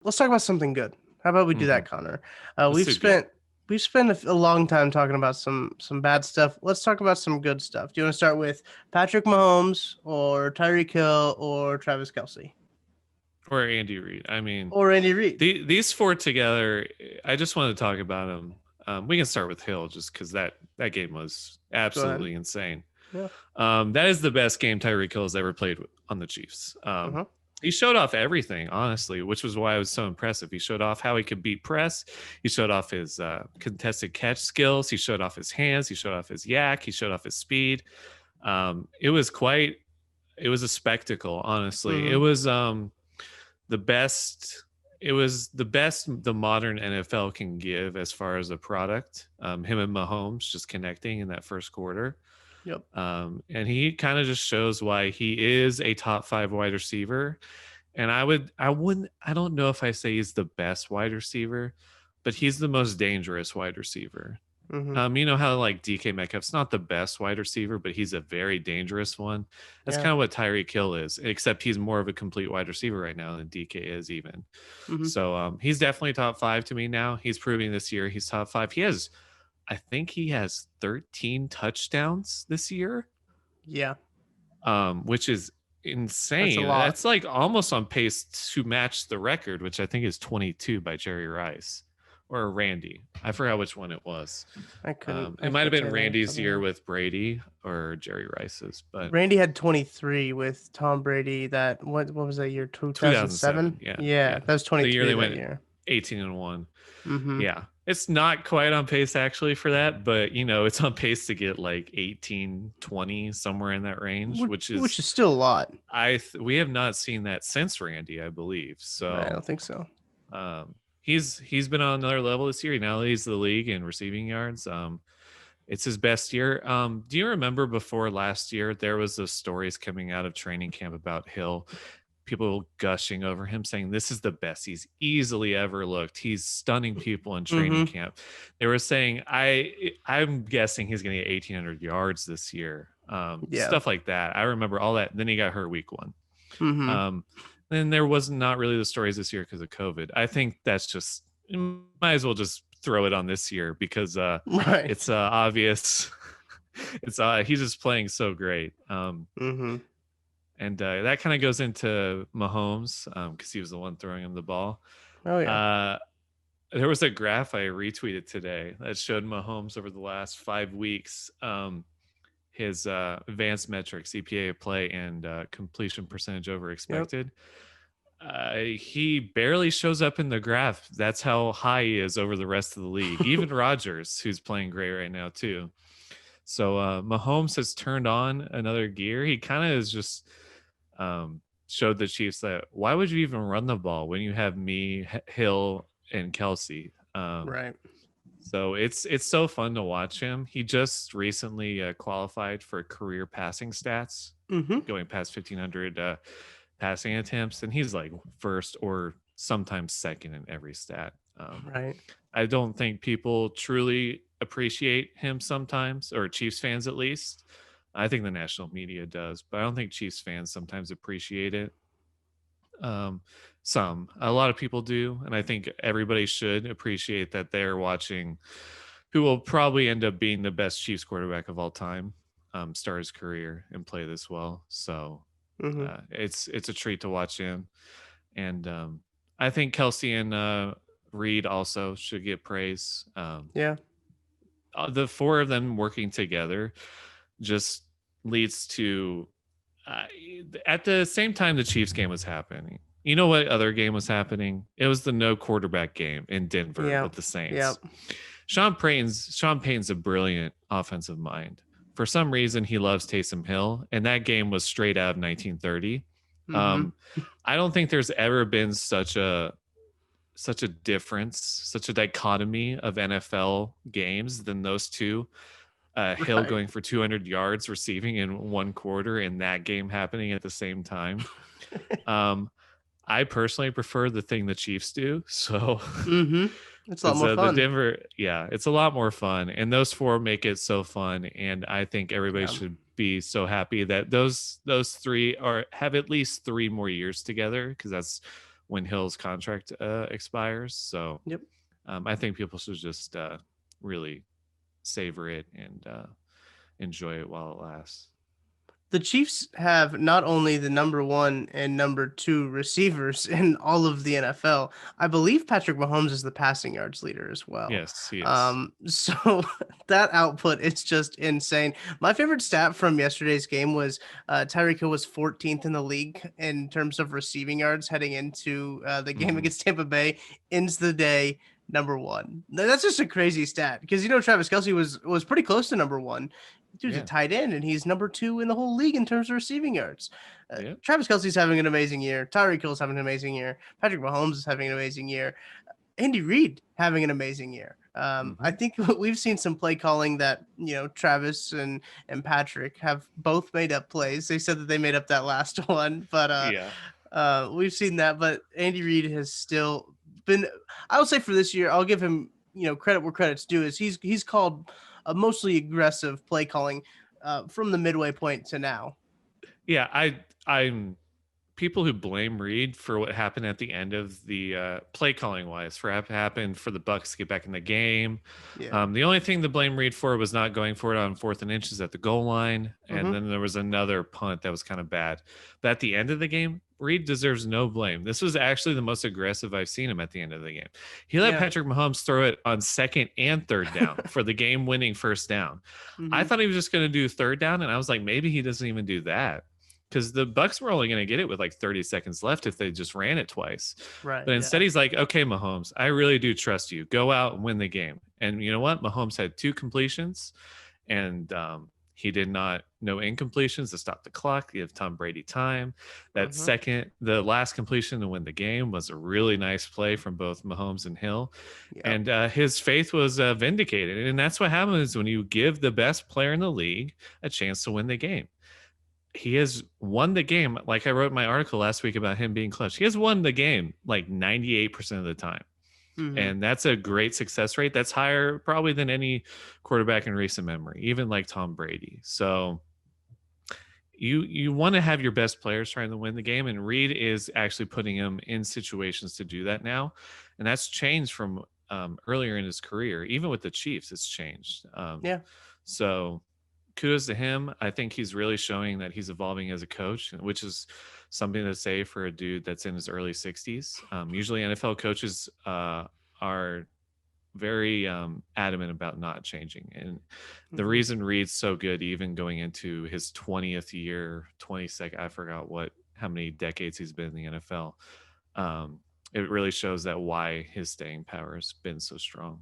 let's talk about something good. How about we do Hmm. that, Connor? Let's We've do good. spent a long time talking about some bad stuff. Let's talk about some good stuff. Do you want to start with Patrick Mahomes or Tyreek Hill or Travis Kelce Or Andy Reid. I mean, or Andy Reid? these four together. I just want to talk about them. We can start with Hill just because that game was Go ahead. absolutely insane. Yeah. That is the best game Tyreek Hill has ever played on the Chiefs. Uh-huh. He showed off everything, honestly, which was why it was so impressive. He showed off how he could beat press. He showed off his contested catch skills. He showed off his hands. He showed off his yak. He showed off his speed. It was quite. It was a spectacle, honestly. It Mm-hmm. was the best. It was the best the modern NFL can give as far as a product. Him and Mahomes just connecting in that first quarter. Yep. And he kind of just shows why he is a top 5 wide receiver. And I don't know if I say he's the best wide receiver, but he's the most dangerous wide receiver. Mm-hmm. You know how like DK Metcalf's not the best wide receiver, but he's a very dangerous one. That's Yeah. kind of what Tyreek Hill is, except he's more of a complete wide receiver right now than DK is even. Mm-hmm. So he's definitely top 5 to me now. He's proving this year he's top 5. I think he has 13 touchdowns this year, Yeah. which is That's a insane. lot. That's like almost on pace to match the record, which I think is 22 by Jerry Rice or Randy. I forgot which one it was. I It might have can't been tell you off the top Randy's of my year head. with Brady or Jerry Rice's, but Randy had 23 with Tom Brady. That what was that year? 2007. 2007? Yeah. Yeah, Yeah. that was The year 23 they that went year. 18-1. Mm-hmm. Yeah. It's not quite on pace actually for that, but it's on pace to get like 18, 20 somewhere in that range, which is Which is still a lot. we have not seen that since Randy, I believe. I So don't think so. he's been on another level this year. He now leads the league in receiving yards. It's his best year. Do you remember before last year there was the stories coming out of training camp about Hill? People gushing over him, saying this is the best he's easily ever looked. He's stunning people in training Mm-hmm. camp. They were saying, I'm guessing he's going to get 1,800 yards this year. Yeah. Stuff like that. I remember all that. Then he got hurt week 1. Mm-hmm. Um, then there was not really the stories this year because of COVID. I think that's just might as well just throw it on this year because Right. it's obvious. It's he's just playing so great. Mm-hmm. And that kind of goes into Mahomes because he was the one throwing him the ball. Oh yeah. Uh, there was a graph I retweeted today that showed Mahomes over the last 5 weeks, his advanced metrics, EPA of play, and completion percentage over Yep. expected. He barely shows up in the graph. That's how high he is over the rest of the league. Even Rodgers, who's playing great right now too. So Mahomes has turned on another gear. He kind of is just showed the Chiefs that why would you even run the ball when you have me, Hill, and Kelce? Right. So it's so fun to watch him. He just recently qualified for career passing stats, Mm-hmm. going past 1,500 passing attempts, and he's like first or sometimes second in every stat. Right. I don't think people truly appreciate him sometimes, or Chiefs fans at least. I think the national media does, but I don't think Chiefs fans sometimes appreciate it. Um, a lot of people do, and I think everybody should appreciate that they're watching who will probably end up being the best Chiefs quarterback of all time, start his career and play this well. So Mm-hmm. it's a treat to watch him, and I think Kelsey and Reed also should get praise. Yeah. The four of them working together just leads to uh, at the same time the Chiefs game was happening. You know what other game was happening? It was the no quarterback game in Denver Yeah. with the Yeah. Saints. Sean Payton's a brilliant offensive mind. For some reason, he loves Taysom Hill, and that game was straight out of 1930. Mm-hmm. Um, I don't think there's ever been such a difference, such a dichotomy of NFL games than those two. Hill Right. going for 200 yards receiving in one quarter and that game happening at the same time. Um, I personally prefer the thing the Chiefs do. So Mm-hmm. It's a lot because more the fun. Denver, yeah, it's a lot more fun. And those four make it so fun. And I think everybody Yeah. should be so happy that those three have at least 3 more years together because that's when Hill's contract expires. So Yep. I think people should just really savor it and enjoy it while it lasts. The Chiefs have not only the number one and number two receivers in all of the NFL. I believe Patrick Mahomes is the passing yards leader as well. Yes, he is. So that output is just insane. My favorite stat from yesterday's game was Tyreek Hill was 14th in the league in terms of receiving yards heading into the game Mhm. against Tampa Bay. Ends the day number one. That's just a crazy stat because Travis Kelce was pretty close to number one. Dude's a Yeah. tight end, and he's number two in the whole league in terms of receiving yards. Yeah. Travis Kelce's having an amazing year. Tyreek Hill's having an amazing year. Patrick Mahomes is having an amazing year. Andy Reid having an amazing year. I Mhm. think we've seen some play calling that Travis and Patrick have both made up plays. They said that they made up that last one, but Yeah. we've seen that. But Andy Reid has still been. I would say for this year, I'll give him credit where credit's due. Is he's called a mostly aggressive play calling from the midway point to now. Yeah, I'm people who blame Reed for what happened at the end of the play calling wise for what happened for the Bucks to get back in the game. Yeah. The only thing to blame Reed for was not going for it on 4th and inches at the goal line, and Mm-hmm. then there was another punt that was kind of bad. But at the end of the game, Reed deserves no blame. This was actually the most aggressive I've seen him at the end of the game. He let Yeah. Patrick Mahomes throw it on 2nd and 3rd down for the game-winning 1st down. I Mm-hmm. thought he was just going to do 3rd down, and I was like, maybe he doesn't even do that because the Bucks were only going to get it with like 30 seconds left if they just ran it twice. Right. But Yeah. instead, he's like, okay, Mahomes, I really do trust you. Go out and win the game. And you know what? Mahomes had 2 completions, and he did not no incompletions to stop the clock, give Tom Brady time. That Mm-hmm. the last completion to win the game was a really nice play from both Mahomes and Hill. Yeah. And his faith was vindicated. And that's what happens when you give the best player in the league a chance to win the game. He has won the game. Like I wrote in my article last week about him being clutch. He has won the game like 98% of the time. Mm-hmm. And that's a great success rate. That's higher probably than any quarterback in recent memory, even like Tom Brady. So you want to have your best players trying to win the game, and Reed is actually putting him in situations to do that now, and that's changed from earlier in his career. Even with the Chiefs, it's changed. Yeah. So kudos to him. I think he's really showing that he's evolving as a coach, which is something to say for a dude that's in his early 60s. Usually NFL coaches are very adamant about not changing. And the Mm-hmm. reason Reed's so good, even going into his 20th year, 22nd, I forgot how many decades he's been in the NFL. It really shows that why his staying power has been so strong.